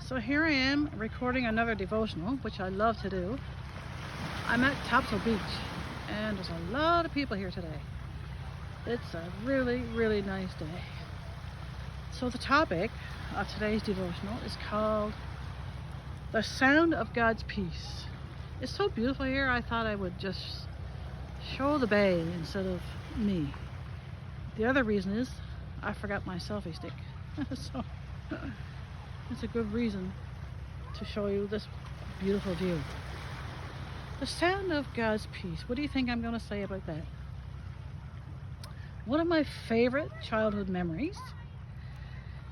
So here I am recording another devotional, which I love to do. I'm at Topsail Beach, and there's a lot of people here today. It's a really, really nice day. So the topic of today's devotional is called The Sound of God's Peace. It's so beautiful here, I thought I would just show the bay instead of me. The other reason is I forgot my selfie stick. So it's a good reason to show you this beautiful view. The sound of God's peace. What do you think I'm going to say about that? One of my favorite childhood memories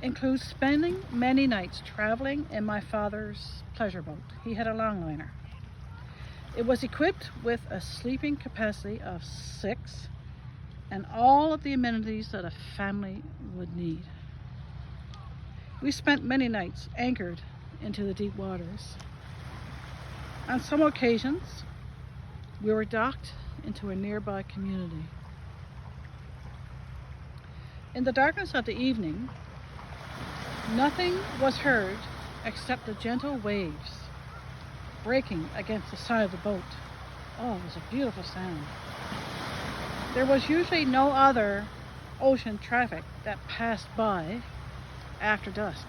includes spending many nights traveling in my father's pleasure boat. He had a longliner. It was equipped with a sleeping capacity of 6 and all of the amenities that a family would need. We spent many nights anchored into the deep waters. On some occasions, we were docked into a nearby community. In the darkness of the evening, nothing was heard except the gentle waves breaking against the side of the boat. Oh, it was a beautiful sound. There was usually no other ocean traffic that passed by after dusk.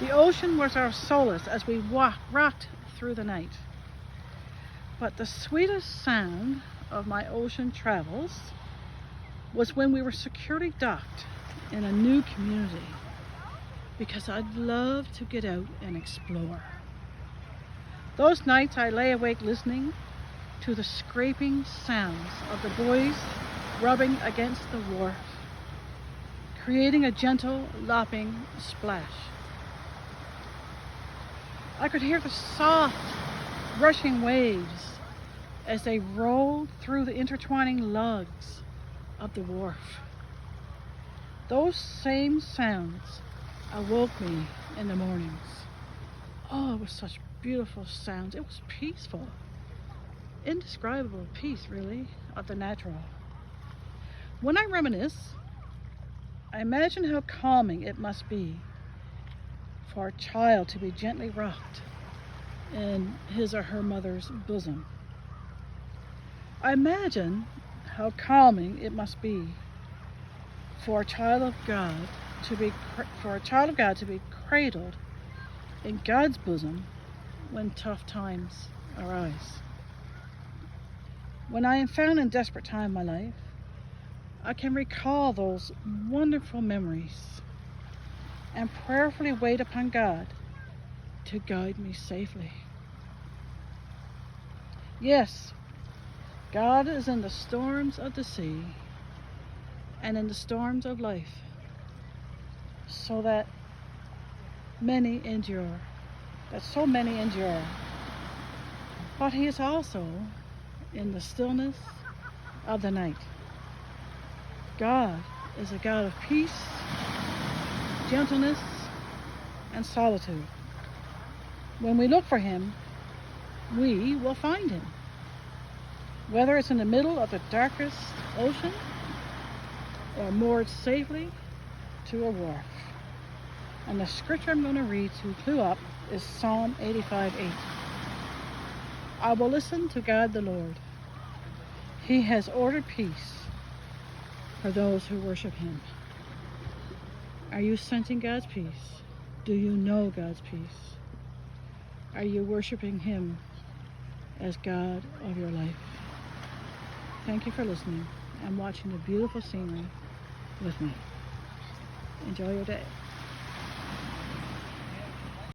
The ocean was our solace as we rocked through the night. But the sweetest sound of my ocean travels was when we were securely docked in a new community, because I'd love to get out and explore. Those nights I lay awake listening to the scraping sounds of the buoys rubbing against the wharf, creating a gentle lopping splash. I could hear the soft rushing waves as they rolled through the intertwining lugs of the wharf. Those same sounds awoke me in the mornings. Oh, it was such beautiful sounds. It was peaceful. Indescribable peace, really, of the natural. When I reminisce, I imagine how calming it must be for a child to be gently rocked in his or her mother's bosom. I imagine how calming it must be for a child of God to be cradled in God's bosom when tough times arise. When I am found in desperate time in my life, I can recall those wonderful memories and prayerfully wait upon God to guide me safely. Yes, God is in the storms of the sea and in the storms of life, so that so many endure. But He is also in the stillness of the night. God is a God of peace, gentleness, and solitude. When we look for Him, we will find Him. Whether it's in the middle of the darkest ocean or moored safely to a wharf. And the scripture I'm going to read to clue up is Psalm 85:8. I will listen to God the Lord. He has ordered peace for those who worship Him. Are you sensing God's peace? Do you know God's peace? Are you worshiping Him as God of your life? Thank you for listening and watching the beautiful scenery with me. Enjoy your day.